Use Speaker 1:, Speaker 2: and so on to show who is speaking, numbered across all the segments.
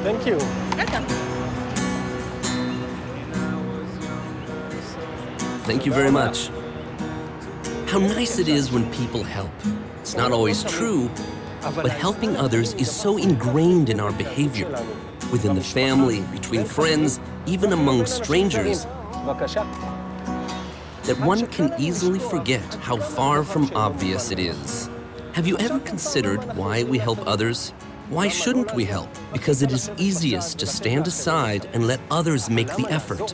Speaker 1: Thank you.
Speaker 2: Thank you very much. How nice it is when people help. It's not always true, but helping others is so ingrained in our behavior. Within the family, between friends, even among strangers, that one can easily forget how far from obvious it is. Have you ever considered why we help others? Why shouldn't we help? Because it is easiest to stand aside and let others make the effort.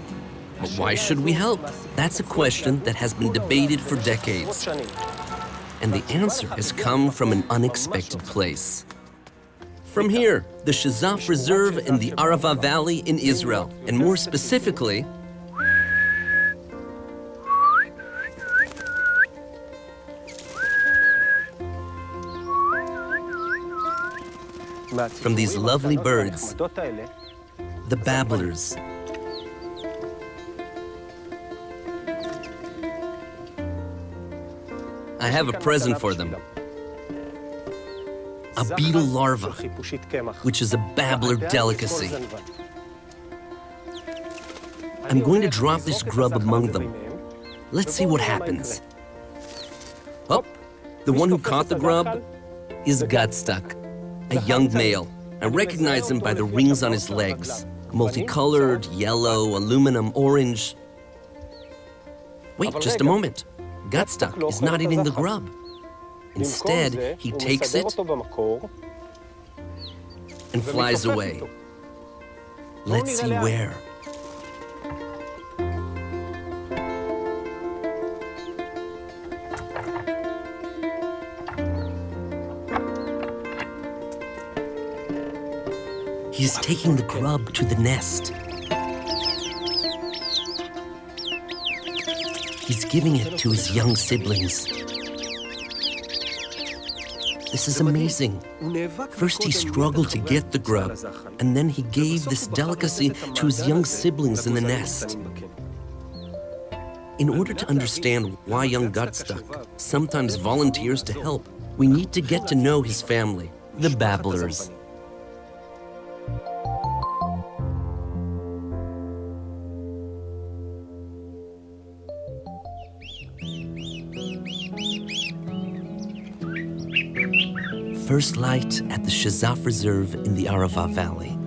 Speaker 2: But why should we help? That's a question that has been debated for decades. And the answer has come from an unexpected place. From here, the Shazaf Reserve in the Arava Valley in Israel, and more specifically, from these lovely birds, the babblers. I have a present for them. A beetle larva, which is a babbler delicacy. I'm going to drop this grub among them. Let's see what happens. Oh, the one who caught the grub is Gutstuck, a young male. I recognize him by the rings on his legs. Multicolored, yellow, aluminum, orange. Wait, just a moment. Gutstuck is not eating the grub. Instead, he takes it and flies away. Let's see where. He's taking the grub to the nest. He's giving it to his young siblings. This is amazing. First he struggled to get the grub, and then he gave this delicacy to his young siblings in the nest. In order to understand why young Gutstuck sometimes volunteers to help, we need to get to know his family, the babblers. First light at the Shazaf Reserve in the Arava Valley.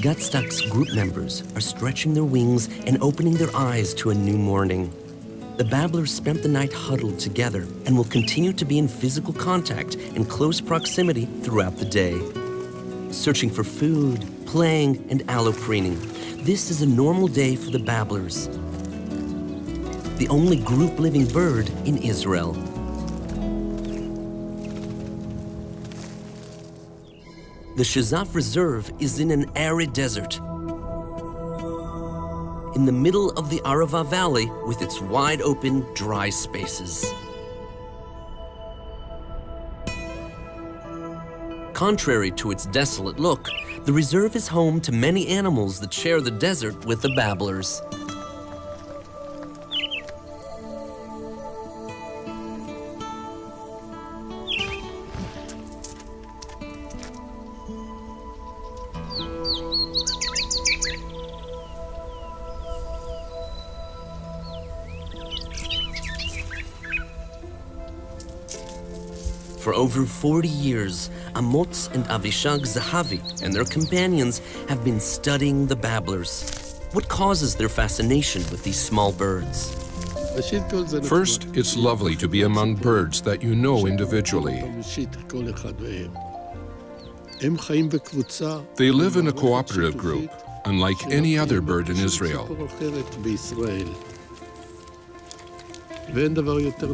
Speaker 2: Gutstuck's group members are stretching their wings and opening their eyes to a new morning. The babblers spent the night huddled together and will continue to be in physical contact and close proximity throughout the day. Searching for food, playing, and allopreening. This is a normal day for the babblers, the only group-living bird in Israel. The Shazaf Reserve is in an arid desert, in the middle of the Arava Valley with its wide-open, dry spaces. Contrary to its desolate look, the reserve is home to many animals that share the desert with the babblers. For over 40 years, Amotz and Amotz Zahavi and their companions have been studying the babblers. What causes their fascination with these small birds?
Speaker 3: First, it's lovely to be among birds that you know individually. They live in a cooperative group, unlike any other bird in Israel.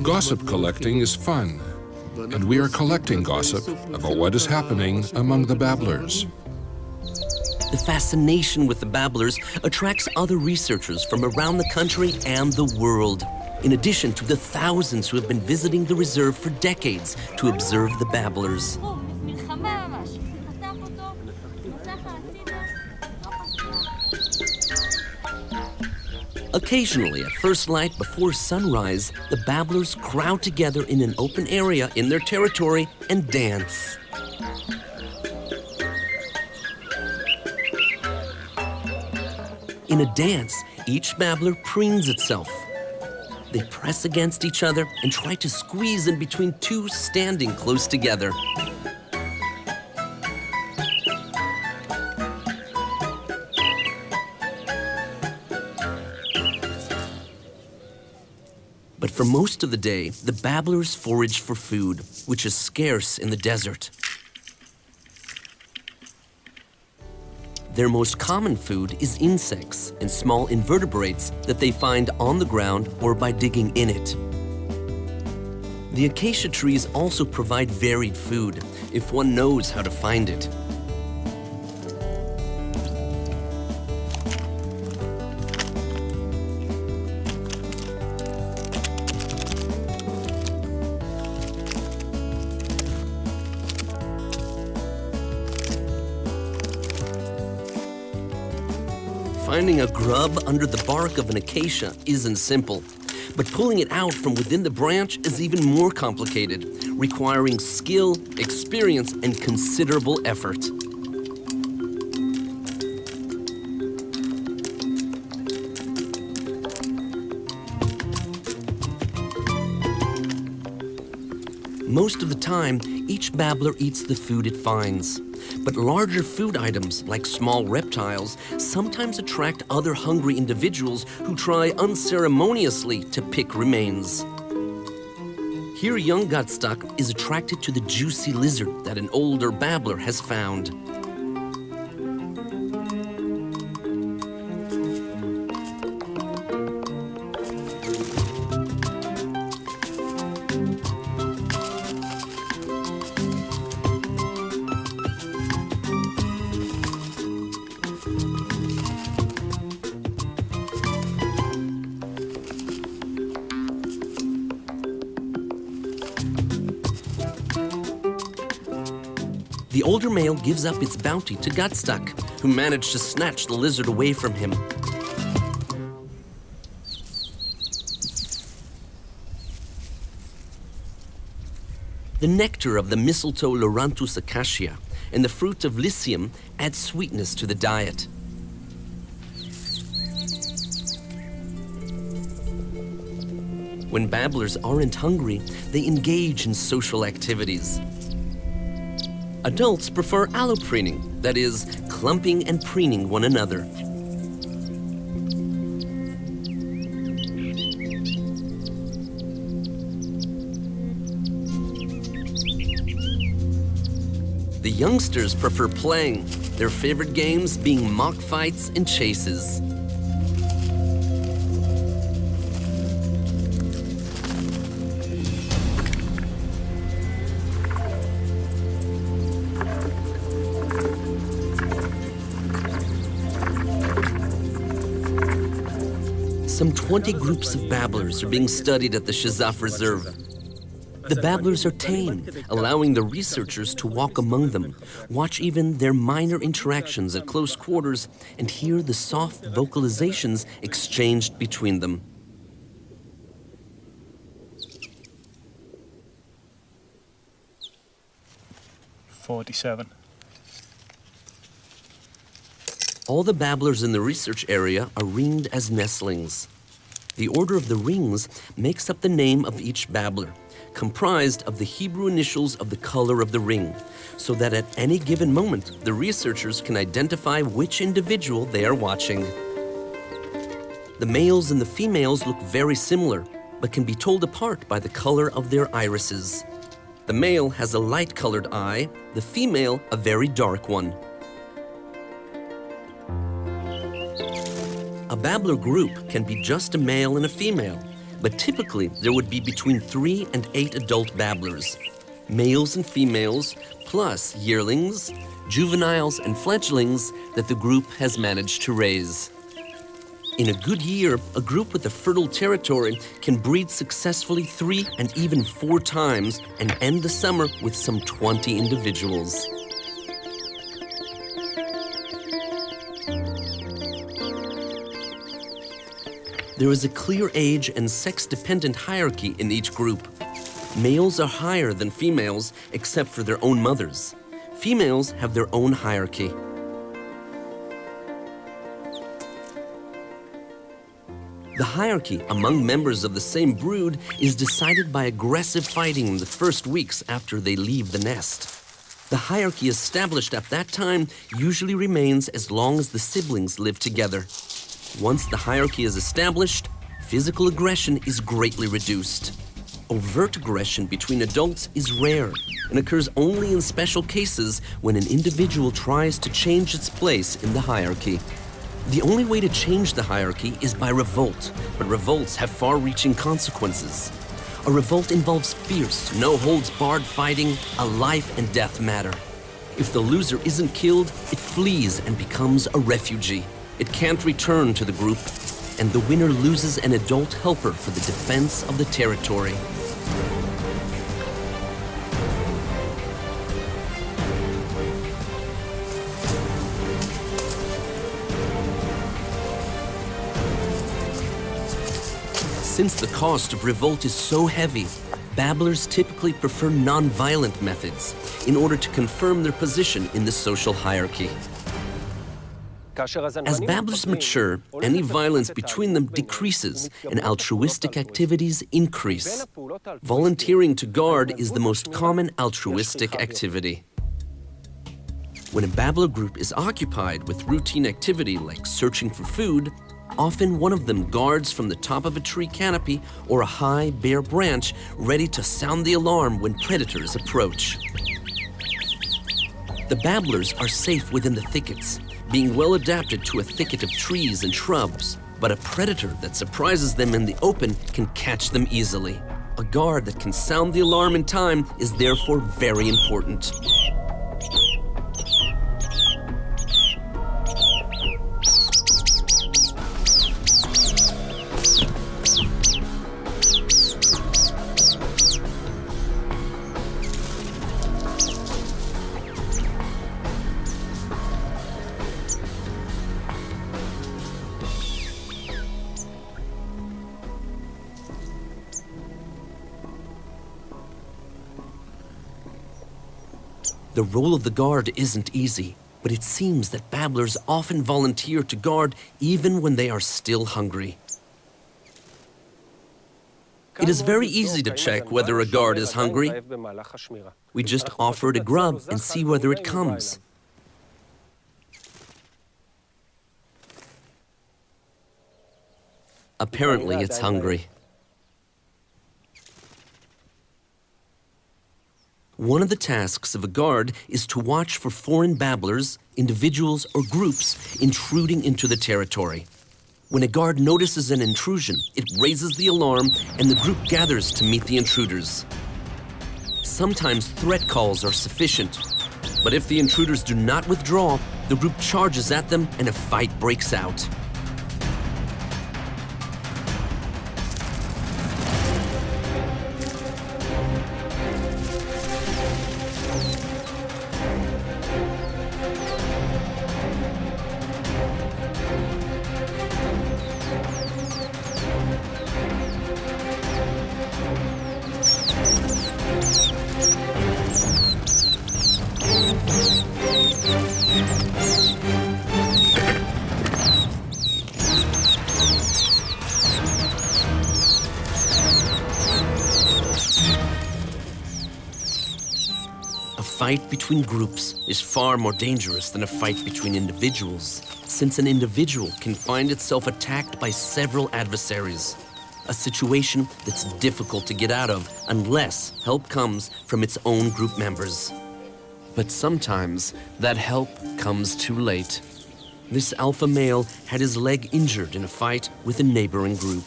Speaker 3: Gossip collecting is fun, and we are collecting gossip about what is happening among the babblers.
Speaker 2: The fascination with the babblers attracts other researchers from around the country and the world, in addition to the thousands who have been visiting the reserve for decades to observe the babblers. Occasionally, at first light before sunrise, the babblers crowd together in an open area in their territory and dance. In a dance, each babbler preens itself. They press against each other and try to squeeze in between two standing close together. But for most of the day, the babblers forage for food, which is scarce in the desert. Their most common food is insects and small invertebrates that they find on the ground or by digging in it. The acacia trees also provide varied food, if one knows how to find it. Finding a grub under the bark of an acacia isn't simple, but pulling it out from within the branch is even more complicated, requiring skill, experience, and considerable effort. Most of the time, each babbler eats the food it finds. But larger food items, like small reptiles, sometimes attract other hungry individuals who try unceremoniously to pick remains. Here, young Gutstuck is attracted to the juicy lizard that an older babbler has found. The older male gives up its bounty to Gutstuck, who managed to snatch the lizard away from him. The nectar of the mistletoe Loranthus acacia and the fruit of Lycium add sweetness to the diet. When babblers aren't hungry, they engage in social activities. Adults prefer allopreening, that is, clumping and preening one another. The youngsters prefer playing, their favorite games being mock fights and chases. Some 20 groups of babblers are being studied at the Shazaf Reserve. The babblers are tame, allowing the researchers to walk among them, watch even their minor interactions at close quarters, and hear the soft vocalizations exchanged between them.
Speaker 1: "47.
Speaker 2: All the babblers in the research area are ringed as nestlings. The order of the rings makes up the name of each babbler, comprised of the Hebrew initials of the color of the ring, so that at any given moment, the researchers can identify which individual they are watching. The males and the females look very similar, but can be told apart by the color of their irises. The male has a light-colored eye, the female a very dark one. A babbler group can be just a male and a female, but typically there would be between 3 and 8 adult babblers, males and females, plus yearlings, juveniles, and fledglings that the group has managed to raise. In a good year, a group with a fertile territory can breed successfully 3 and even 4 times and end the summer with some 20 individuals. There is a clear age and sex-dependent hierarchy in each group. Males are higher than females, except for their own mothers. Females have their own hierarchy. The hierarchy among members of the same brood is decided by aggressive fighting in the first weeks after they leave the nest. The hierarchy established at that time usually remains as long as the siblings live together. Once the hierarchy is established, physical aggression is greatly reduced. Overt aggression between adults is rare and occurs only in special cases when an individual tries to change its place in the hierarchy. The only way to change the hierarchy is by revolt, but revolts have far-reaching consequences. A revolt involves fierce, no-holds-barred fighting, a life and death matter. If the loser isn't killed, it flees and becomes a refugee. It can't return to the group, and the winner loses an adult helper for the defense of the territory. Since the cost of revolt is so heavy, babblers typically prefer non-violent methods in order to confirm their position in the social hierarchy. As babblers mature, any violence between them decreases and altruistic activities increase. Volunteering to guard is the most common altruistic activity. When a babbler group is occupied with routine activity like searching for food, often one of them guards from the top of a tree canopy or a high, bare branch, ready to sound the alarm when predators approach. The babblers are safe within the thickets, being well adapted to a thicket of trees and shrubs, but a predator that surprises them in the open can catch them easily. A guard that can sound the alarm in time is therefore very important. The role of the guard isn't easy, but it seems that babblers often volunteer to guard even when they are still hungry. It is very easy to check whether a guard is hungry. We just offer it a grub and see whether it comes. Apparently, it's hungry. One of the tasks of a guard is to watch for foreign babblers, individuals, or groups intruding into the territory. When a guard notices an intrusion, it raises the alarm and the group gathers to meet the intruders. Sometimes threat calls are sufficient, but if the intruders do not withdraw, the group charges at them and a fight breaks out. A fight between groups is far more dangerous than a fight between individuals, since an individual can find itself attacked by several adversaries, a situation that's difficult to get out of unless help comes from its own group members. But sometimes that help comes too late. This alpha male had his leg injured in a fight with a neighboring group.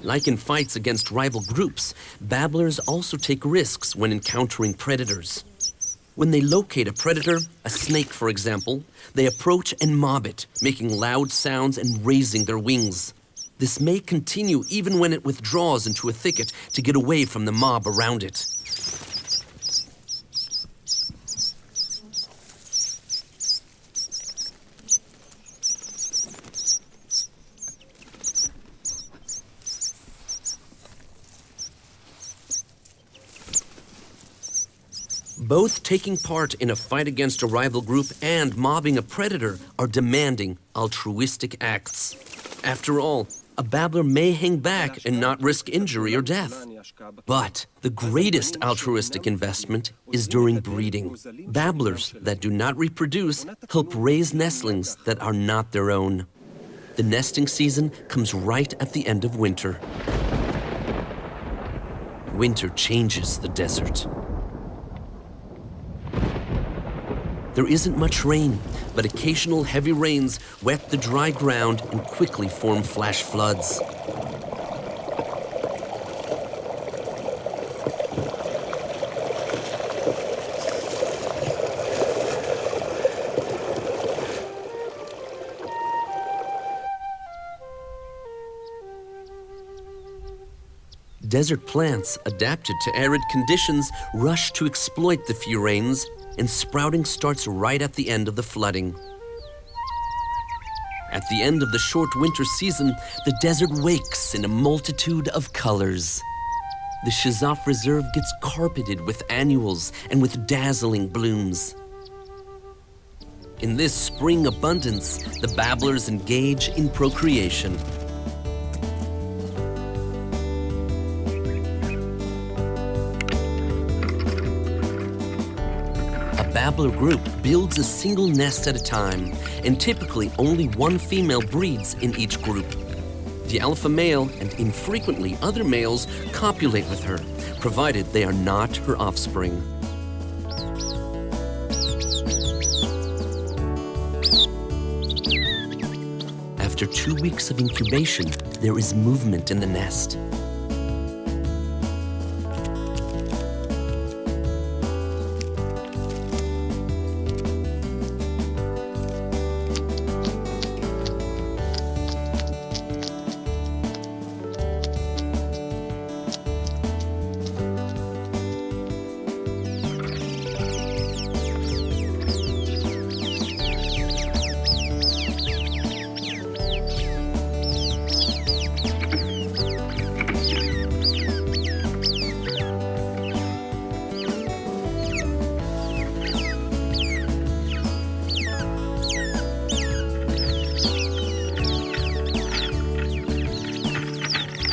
Speaker 2: Like in fights against rival groups, babblers also take risks when encountering predators. When they locate a predator, a snake for example, they approach and mob it, making loud sounds and raising their wings. This may continue even when it withdraws into a thicket to get away from the mob around it. Both taking part in a fight against a rival group and mobbing a predator are demanding altruistic acts. After all, a babbler may hang back and not risk injury or death. But the greatest altruistic investment is during breeding. Babblers that do not reproduce help raise nestlings that are not their own. The nesting season comes right at the end of winter. Winter changes the desert. There isn't much rain, but occasional heavy rains wet the dry ground and quickly form flash floods. Desert plants adapted to arid conditions rush to exploit the few rains, and sprouting starts right at the end of the flooding. At the end of the short winter season, the desert wakes in a multitude of colors. The Shazaf Reserve gets carpeted with annuals and with dazzling blooms. In this spring abundance, the babblers engage in procreation. Babbler group builds a single nest at a time, and typically only one female breeds in each group. The alpha male and infrequently other males copulate with her, provided they are not her offspring. After 2 weeks of incubation, there is movement in the nest.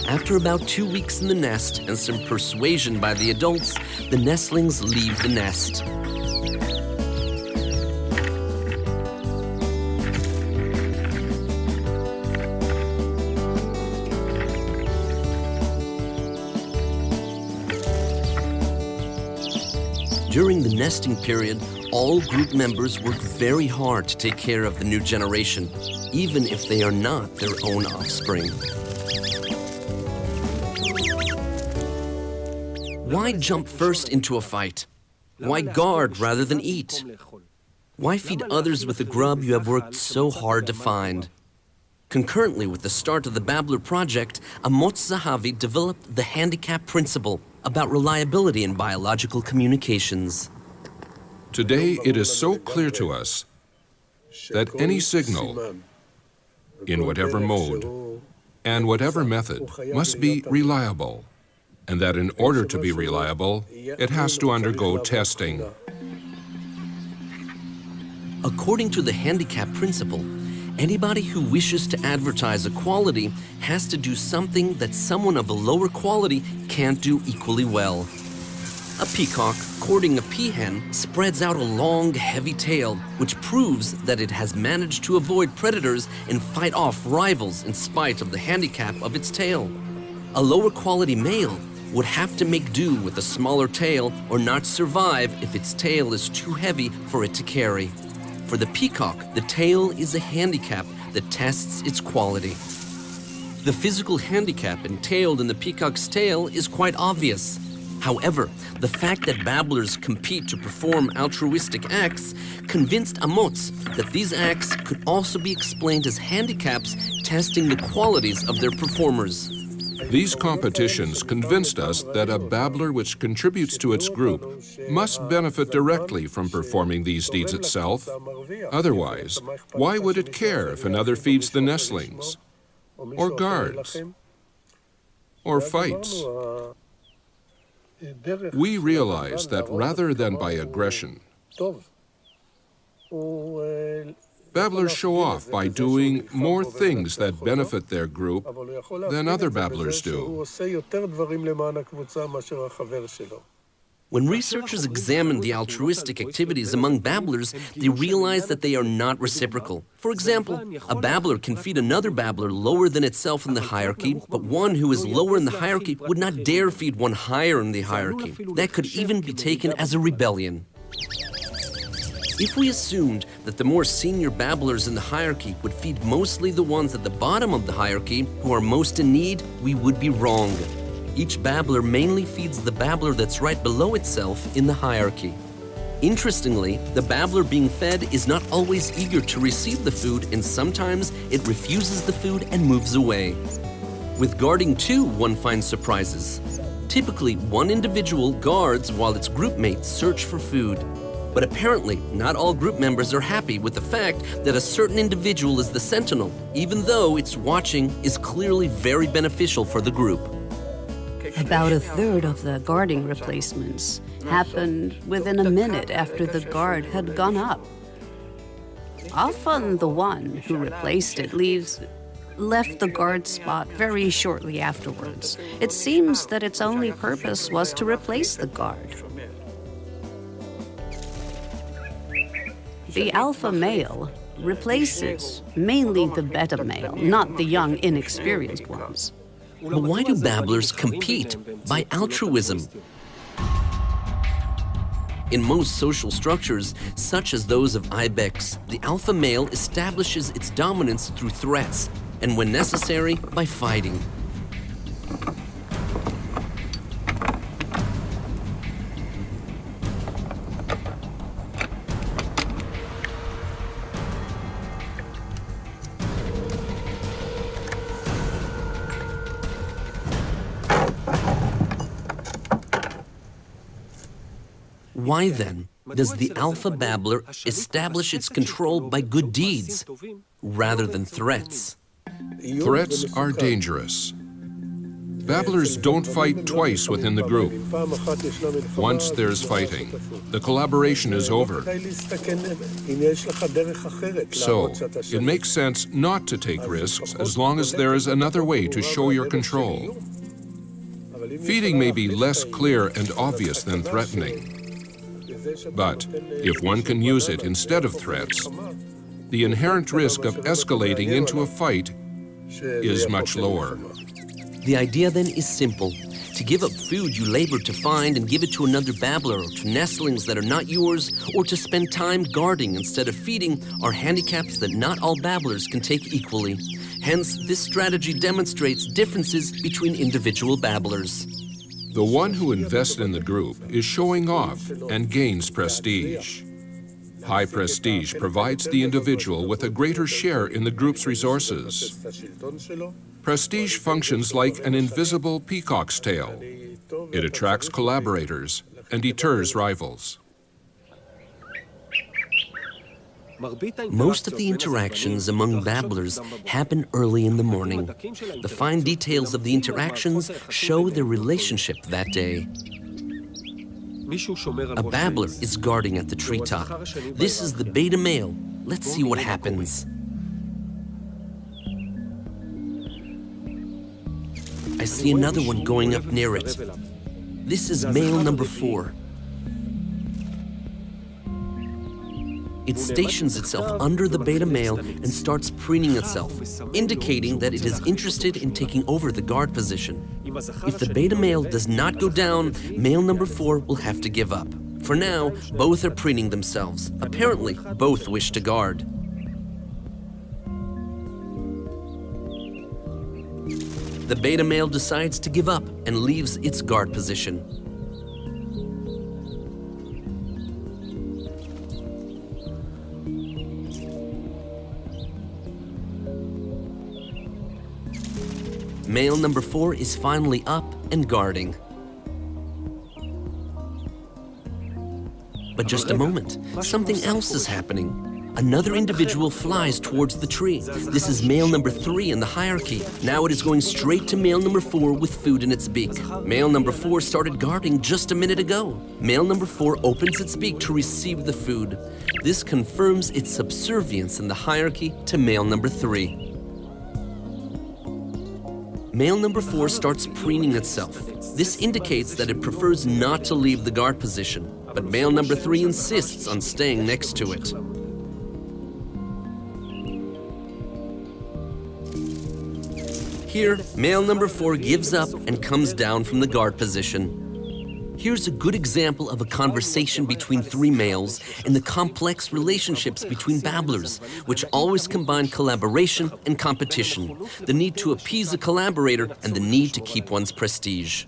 Speaker 2: After about 2 weeks in the nest and some persuasion by the adults, the nestlings leave the nest. During the nesting period, all group members work very hard to take care of the new generation, even if they are not their own offspring. Why jump first into a fight? Why guard rather than eat? Why feed others with the grub you have worked so hard to find? Concurrently with the start of the Babbler project, Amotz Zahavi developed the handicap principle about reliability in biological communications.
Speaker 3: Today, it is so clear to us that any signal, in whatever mode and whatever method, must be reliable, and that in order to be reliable, it has to undergo testing.
Speaker 2: According to the handicap principle, anybody who wishes to advertise a quality has to do something that someone of a lower quality can't do equally well. A peacock courting a peahen spreads out a long, heavy tail, which proves that it has managed to avoid predators and fight off rivals in spite of the handicap of its tail. A lower quality male would have to make do with a smaller tail or not survive if its tail is too heavy for it to carry. For the peacock, the tail is a handicap that tests its quality. The physical handicap entailed in the peacock's tail is quite obvious. However, the fact that babblers compete to perform altruistic acts convinced Amotz that these acts could also be explained as handicaps testing the qualities of their performers.
Speaker 3: These competitions convinced us that a babbler which contributes to its group must benefit directly from performing these deeds itself. Otherwise, why would it care if another feeds the nestlings, or guards, or fights? We realize that rather than by aggression, babblers show off by doing more things that benefit their group than other babblers do.
Speaker 2: When researchers examine the altruistic activities among babblers, they realize that they are not reciprocal. For example, a babbler can feed another babbler lower than itself in the hierarchy, but one who is lower in the hierarchy would not dare feed one higher in the hierarchy. That could even be taken as a rebellion. If we assumed that the more senior babblers in the hierarchy would feed mostly the ones at the bottom of the hierarchy who are most in need, we would be wrong. Each babbler mainly feeds the babbler that's right below itself in the hierarchy. Interestingly, the babbler being fed is not always eager to receive the food, and sometimes it refuses the food and moves away. With guarding too, one finds surprises. Typically, one individual guards while its group mates search for food. But apparently, not all group members are happy with the fact that a certain individual is the sentinel, even though its watching is clearly very beneficial for the group.
Speaker 4: About a third of the guarding replacements happened within a minute after the guard had gone up. Often the one who replaced it left the guard spot very shortly afterwards. It seems that its only purpose was to replace the guard. The alpha male replaces mainly the beta male, not the young, inexperienced ones.
Speaker 2: But why do babblers compete? By altruism. In most social structures, such as those of ibex, the alpha male establishes its dominance through threats, and when necessary, by fighting. Why then does the alpha babbler establish its control by good deeds rather than threats?
Speaker 3: Threats are dangerous. Babblers don't fight twice within the group. Once there's fighting, the collaboration is over. So, it makes sense not to take risks as long as there is another way to show your control. Feeding may be less clear and obvious than threatening. But if one can use it instead of threats, the inherent risk of escalating into a fight is much lower.
Speaker 2: The idea then is simple. To give up food you labored to find and give it to another babbler, or to nestlings that are not yours, or to spend time guarding instead of feeding are handicaps that not all babblers can take equally. Hence, this strategy demonstrates differences between individual babblers.
Speaker 3: The one who invests in the group is showing off and gains prestige. High prestige provides the individual with a greater share in the group's resources. Prestige functions like an invisible peacock's tail. It attracts collaborators and deters rivals.
Speaker 2: Most of the interactions among babblers happen early in the morning. The fine details of the interactions show their relationship that day. A babbler is guarding at the treetop. This is the beta male. Let's see what happens. I see another one going up near it. This is male number 4. It stations itself under the beta male and starts preening itself, indicating that it is interested in taking over the guard position. If the beta male does not go down, male number 4 will have to give up. For now, both are preening themselves. Apparently, both wish to guard. The beta male decides to give up and leaves its guard position. Male number 4 is finally up and guarding. But just a moment, something else is happening. Another individual flies towards the tree. This is male number 3 in the hierarchy. Now it is going straight to male number 4 with food in its beak. Male number 4 started guarding just a minute ago. Male number 4 opens its beak to receive the food. This confirms its subservience in the hierarchy to male number 3. Male number 4 starts preening itself. This indicates that it prefers not to leave the guard position, but male number 3 insists on staying next to it. Here, male number 4 gives up and comes down from the guard position. Here's a good example of a conversation between 3 males and the complex relationships between babblers, which always combine collaboration and competition, the need to appease a collaborator and the need to keep one's prestige.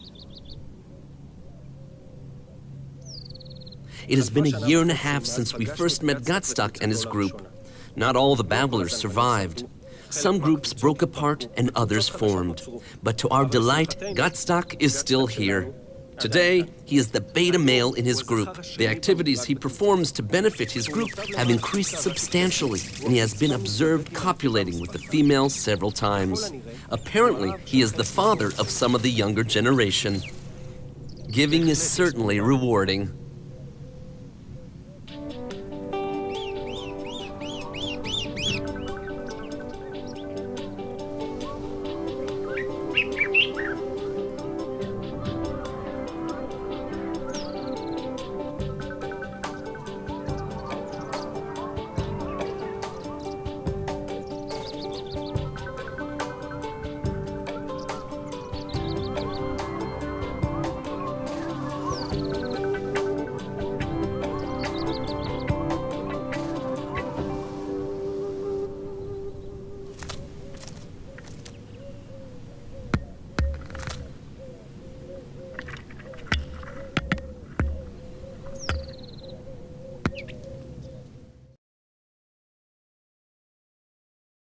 Speaker 2: It has been 1.5 years since we first met Gottstock and his group. Not all the babblers survived. Some groups broke apart and others formed. But to our delight, Gottstock is still here. Today, he is the beta male in his group. The activities he performs to benefit his group have increased substantially, and he has been observed copulating with the females several times. Apparently, he is the father of some of the younger generation. Giving is certainly rewarding.